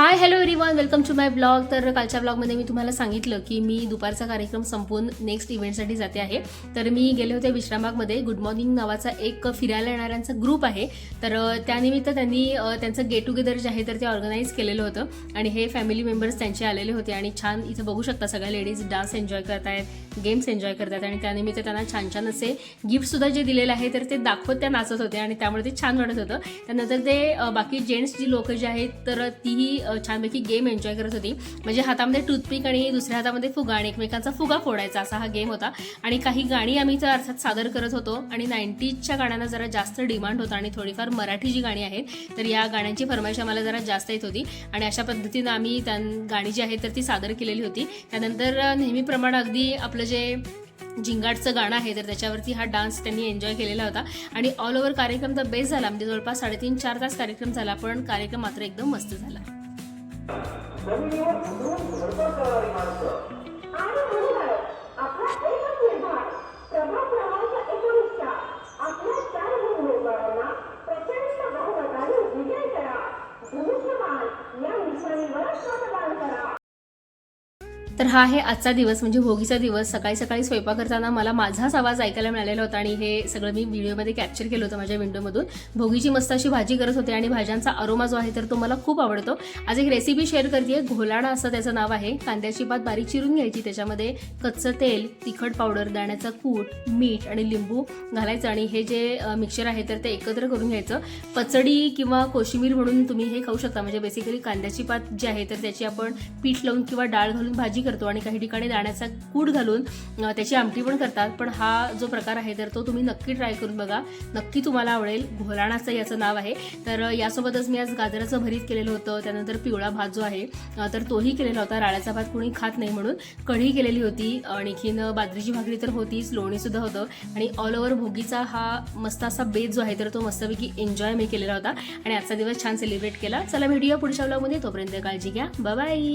High hello everyone, welcome to my blog. तर कालच्या ब्लॉगमध्ये मी तुम्हाला सांगितलं की मी दुपारचा कार्यक्रम संपवून नेक्स्ट इव्हेंटसाठी जाते आहे. तर मी गेले होते विश्रामबागमध्ये. गुड मॉर्निंग नावाचा एक फिरायला येणाऱ्यांचा ग्रुप आहे. तर त्यानिमित्त त्यांनी त्यांचं गेट टुगेदर जे आहे तर ते ऑर्गनाईज केलेलं होतं आणि हे फॅमिली मेंबर्स त्यांचे आलेले होते आणि छान इथं बघू शकता सगळ्या लेडीज डान्स एन्जॉय करतायत, गेम्स एन्जॉय करतात आणि त्यानिमित्त त्यांना छान छान असे गिफ्टसुद्धा जे दिलेले आहे तर ते दाखवत त्या नाचत होते आणि त्यामुळे ते छान वाटत होतं. त्यानंतर ते बाकी जेंट्स जी लोक जे आहेत तर तीही छानपैकी गेम एन्जॉय करत होती. म्हणजे हातामध्ये टूथपिक आणि दुसऱ्या हातामध्ये फुगा आणि एकमेकांचा फुगा फोडायचा असा हा गेम होता. आणि काही गाणी आम्ही तर अर्थात सादर करत होतो आणि 90sच्या गाण्यांना जरा जास्त डिमांड होता आणि थोडीफार मराठी जी गाणी आहेत तर या गाण्यांची फरमाईश आम्हाला जरा जास्त येत होती आणि अशा पद्धतीनं आम्ही त्या गाणी जी आहेत तर ती सादर केलेली होती. त्यानंतर नेहमीप्रमाणे अगदी आपलं जे झिंगाटचं गाणं आहे तर त्याच्यावरती हा डान्स त्यांनी एन्जॉय केलेला होता आणि ऑल ओव्हर कार्यक्रम तर बेस्ट झाला. म्हणजे जवळपास 3.5-4 तास कार्यक्रम झाला, पण कार्यक्रम मात्र एकदम मस्त झाला. तर हा आहे आजचा दिवस, म्हणजे भोगीचा दिवस. सकाळी सकाळी स्वयंपाक करताना मला माझाच आवाज ऐकायला मिळालेला होता आणि हे सगळं मी व्हिडिओमध्ये कॅप्चर केलं होतं माझ्या विंडोमधून. भोगीची मस्त अशी भाजी करत होते आणि भाज्यांचा अरोमा जो आहे तर तो मला खूप आवडतो. आज एक रेसिपी शेअर करते. घोलाणा असं त्याचं नाव आहे. कांद्याची पात बारीक चिरून घ्यायची, त्याच्यामध्ये कच्चं तेल, तिखट पावडर, दाण्याचा कूट, मीठ आणि लिंबू घालायचं आणि हे जे मिक्सचर आहे तर ते एकत्र करून घ्यायचं. पचडी किंवा कोशिंबीर म्हणून तुम्ही हे खाऊ शकता. म्हणजे बेसिकली कांद्याची पात जी आहे तर त्याची आपण पीठ लावून किंवा डाळ घालून भाजी करतो आणि काही ठिकाणी दाण्याचा कूट घालून त्याची आमटी पण करतात. पण हा जो प्रकार आहे तर तो तुम्ही नक्की ट्राय करून बघा, नक्की तुम्हाला आवडेल. घोलाणाचं याचं नाव आहे. तर यासोबतच मी आज गाजराचं भरीत केलेलं होतं. त्यानंतर पिवळा भात जो आहे तर तोही केलेला होता. राळ्याचा भात कोणी खात नाही म्हणून कढी केलेली होती. आणखीन बाजरीची भाकरी तर होतीच, लोणी सुद्धा होतं आणि ऑल ओव्हर भोगीचा हा मस्त असा बेत जो आहे तर तो मस्तपैकी एन्जॉय मी केलेला होता आणि आजचा दिवस छान सेलिब्रेट केला. चला भेटूया पुढच्या व्लॉगमध्ये. तोपर्यंत काळजी घ्या. Bye bye.